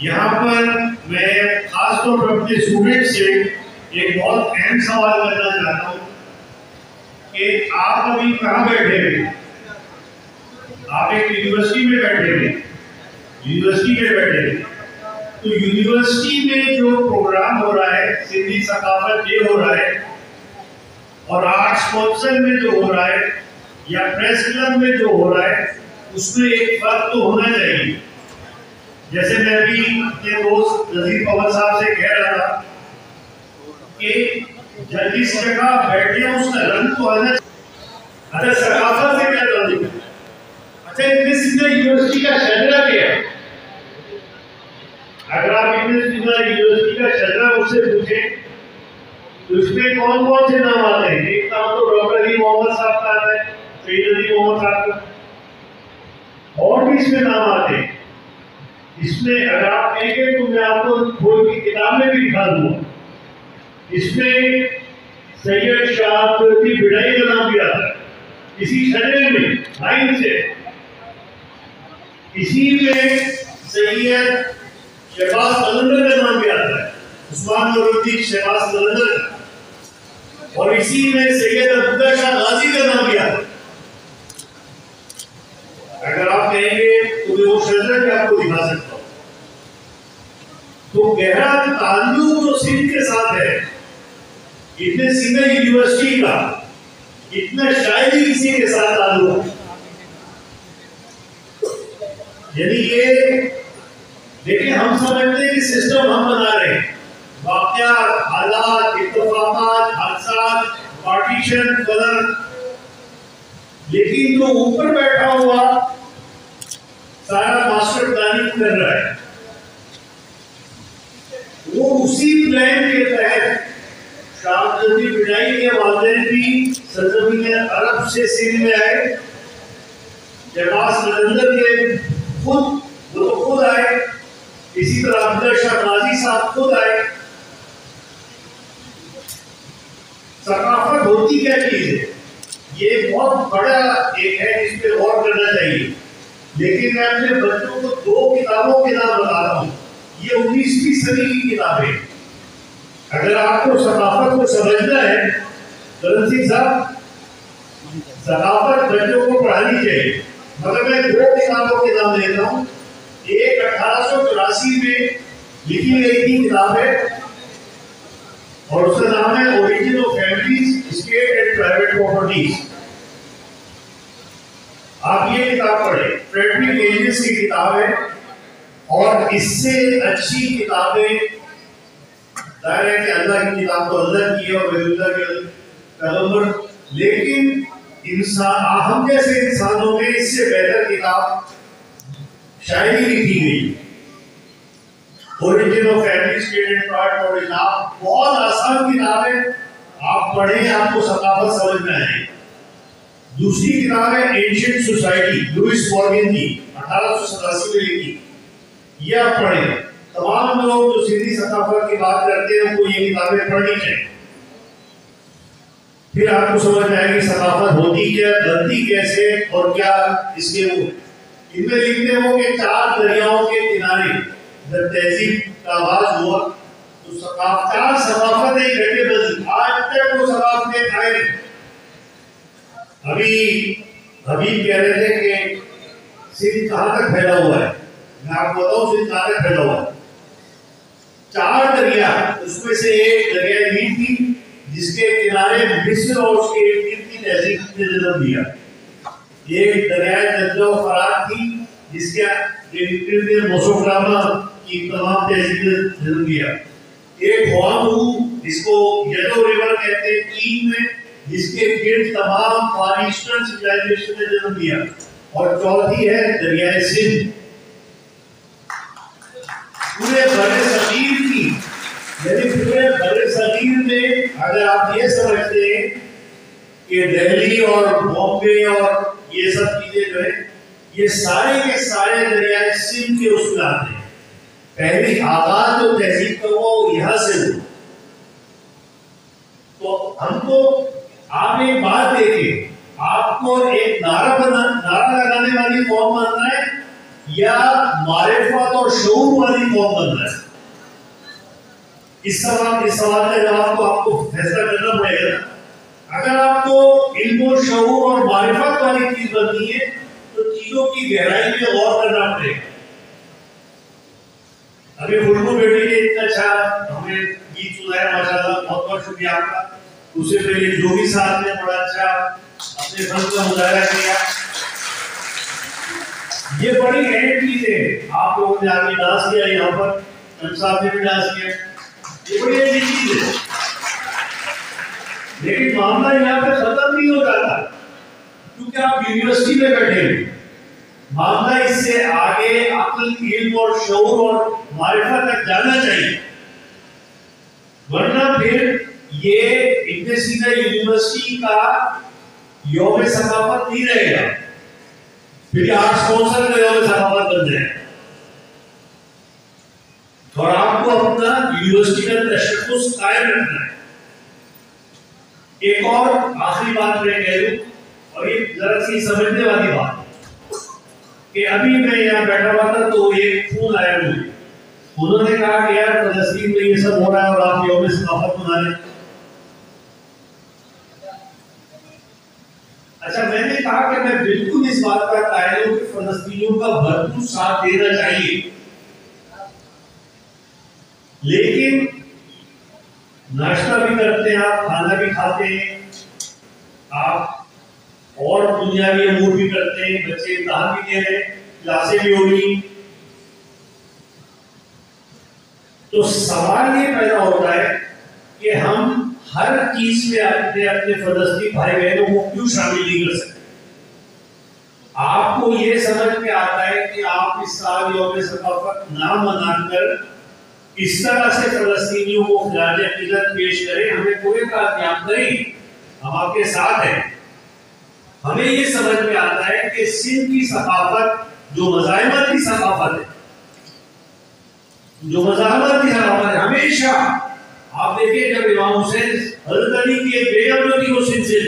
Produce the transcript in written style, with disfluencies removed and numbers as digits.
यहाँ पर मैं खासतौर पर अपने स्टूडेंट से एक बहुत अहम सवाल करना चाहता हूँ कि आप अभी कहाँ बैठे हैं? आप एक यूनिवर्सिटी में बैठे हैं, तो यूनिवर्सिटी में जो प्रोग्राम हो रहा है, सिंधी सकाफत डे हो रहा है, और आर्ट्स काउंसिल में जो हो रहा है या प्रेस क्लब में जो हो रहा है, उसमें एक फर्क तो होना चाहिए। जैसे मैं भी अपने दोस्त नजीर पवन साहब से कह रहा था कि जिस जगह बैठे हैं उसका रंग तो आना। अच्छा, सकाफत से क्या रंग? अच्छा, यूनिवर्सिटी का शजरा क्या है? अगर आप यूनिवर्सिटी का शजरा मुझसे पूछें तो इसमें कौन कौन से नाम आते हैं? एक नाम तो डॉक्टर अली मोहम्मद साहब का आता है, सैयद अली मोहम्मद साहब का, और भी इसमें नाम आते हैं। इसमें अगर आप कहेंगे तो मैं आपको कोई की किताब में भी दिखा दूंगा। इसमें सैयद शाह की बिड़ाई का नाम भी आता है, इसी शजरे में लाइन से। इसी में सैयद शहबाज कलंदर का नाम भी आता है, उस्मान नूरुद्दीन शहबाज कलंदर का, और इसी में सैयद अब्दुल्ला शाह गाजी का नाम भी आता है। अगर आप कहेंगे तो मैं वो शजरा भी आपको दिखा सकता हूँ। तो गहरा ताल्लुक जो सिंध के साथ है, इतने सिंगल यूनिवर्सिटी का इतना शायद ही किसी के साथ ताल्लुक है। यानी ये देखिए, हम समझते हैं कि सिस्टम हम बना रहे हैं, वाकया, हालात, इत्तेफाकात, हादसात, पार्टीशन, कलर, लेकिन जो ऊपर बैठा हुआ सारा मास्टर प्लानिंग कर रहा है, वो उसी प्लान के तहत शाहजदी बिड़ाई के वालिदैन भी सरजमीन अरब से सिंध में आए, शहबाज कलंदर के खुद आए, इसी तरह अब्दुल्ला शाह गाजी साहब खुद आए। सकाफत होती क्या चीज है? ये बहुत बड़ा एक है, इस पे गौर करना चाहिए। लेकिन मैं अपने बच्चों को दो किताबों के नाम बता रहा हूँ, ये 19वीं सदी की किताबें। अगर आपको सकाफत को समझना है, करण सिंह साहब, सकाफत बच्चों को पढ़ानी चाहिए। मगर मैं दो किताबों के नाम लेता हूँ। एक 1884 में लिखी गई थी किताब है, और उसका नाम है origin of families, state and private properties. आप ये किताब पढ़ें, फ्रेडरिक एंजल्स की किताब है, और इससे अच्छी किताबें जाहिर है कि अल्लाह की किताब तो अल्लाह की है और वलीउल्लाह के कलम पर, लेकिन इंसान, हम जैसे इंसानों में इससे बेहतर किताब शायरी लिखी गई, origin of family, state and private properties. आप बहुत आसान किताब है, आप पढ़ें, आपको सकाफत समझ में आएगी। दूसरी किताब है एंशिएंट सोसाइटी, लुइस मॉर्गन की, 1887 में लिखी, ये आप पढ़ें। तमाम लोग जो सिंधी सकाफत की बात करते हैं उनको ये किताबें पढ़नी चाहिए, फिर आपको समझ में आएगी सकाफत होती क्या, बनती कैसे, और क्या इसके वो। इनमें लिखते हो कि 4 दरियाओं के किनारे जब तहजीब का आगाज हुआ तो सकाफत एक घटे बदली, आज तक वो सकाफतें खाए नहीं। अभी कह रहे थे कि सिंध कहाँ तक फैला हुआ है, मैं आपको बताऊं सिंध कहाँ तक फैला हुआ है। 4 दरिया, उसमें से एक दरिया नील थी जिसके किनारे मिस्र और उसके इर्द की तहजीब ने जन्म दिया। एक दरिया नजला फरात थी जिसके इर्द मोसोग्रामा की तमाम तहजीब ने जन्म दिया। एक हुआंगू जिसको येलो रिवर कहते हैं चीन में, जिसके गिर्द तमाम फार ईस्टर्न सिविलाइजेशन ने जन्म दिया। और चौथी है दरियाए सिंध, पूरे बड़े सगीर की, यानी पूरे बड़े सगीर में अगर आप ये समझते हैं कि दिल्ली और बॉम्बे और ये सब चीजें जो है, ये सारे के सारे दरियाए सिंध के उसमें आते हैं। पहली आगाज जो तहजीब का वो यहाँ से हुआ। तो हमको आप एक बात देखिए, आपको एक नारा लगाने वाली कौम बनना है या मारिफत और शऊर वाली कौम रहा है? इस सवाल का जवाब तो आपको फैसला करना पड़ेगा ना। अगर आपको इल्म और शऊर और मारिफत वाली चीज बननी है तो चीजों की गहराई में गौर करना पड़ेगा। अभी खुशबू बेटी ने इतना अच्छा हमें गीत सुनाया, माशाल्लाह, बहुत बहुत शुक्रिया आपका। उससे पहले जोगी साहब ने बड़ा अच्छा अपने फन का मुजाहरा किया। ये बड़ी अहम चीज है। आप लोगों ने आगे डांस किया, यहाँ पर साहब ने भी डांस किया, ये बड़ी अच्छी चीज है। लेकिन मामला यहाँ पे खत्म नहीं हो जाता क्योंकि आप यूनिवर्सिटी में बैठे हैं। मामला इससे आगे अक्ल, इल्म और शऊर और मारिफत तक जाना चाहिए, वरना फिर ये इब्न सीना यूनिवर्सिटी का यौम सकाफत नहीं रहेगा, फिर आप स्पॉन्सर का यौम सकाफत बन जाए। और आपको अपना यूनिवर्सिटी का तशख्खुस कायम रखना है। एक और आखिरी बात मैं कह दूं, और ये जरा सी समझने वाली बात कि अभी मैं यहाँ बैठा हुआ था तो एक फोन आया मुझे। उन्होंने कहा कि यार फलस्तीन में ये सब हो रहा है और आप यौम सकाफत मना रहे। अच्छा, मैंने कहा कि मैं बिल्कुल इस बात का कायल हूं कि फलस्तीनियों का भरपूर साथ देना चाहिए, लेकिन नाश्ता भी करते हैं आप, खाना भी खाते हैं आप, और दुनियावी अमूर भी करते हैं, बच्चे इम्तिहान भी दे रहे हैं, क्लासें भी होगी। तो सवाल ये पैदा होता है कि हम हर चीज में अपने अपने फलस्तीनी भाई बहनों को क्यों शामिल नहीं कर सकते? आपको ये समझ में आता है कि आप इस साल यौम सकाफत ना मनाकर इस तरह से फलस्तीनियों को खिलाने अकीदत पेश करें, हमें कोई काम करें, हम आपके साथ हैं। हमें ये समझ में आता है कि सिंध की सकाफत जो मज़ाहिमत की सकाफत है, जो मज़ाहिमत की सकाफत है, हमेशा आप देखिए जब इमाम हुसैन हज़रत अली की एक बेगम जो थी वो सिंध से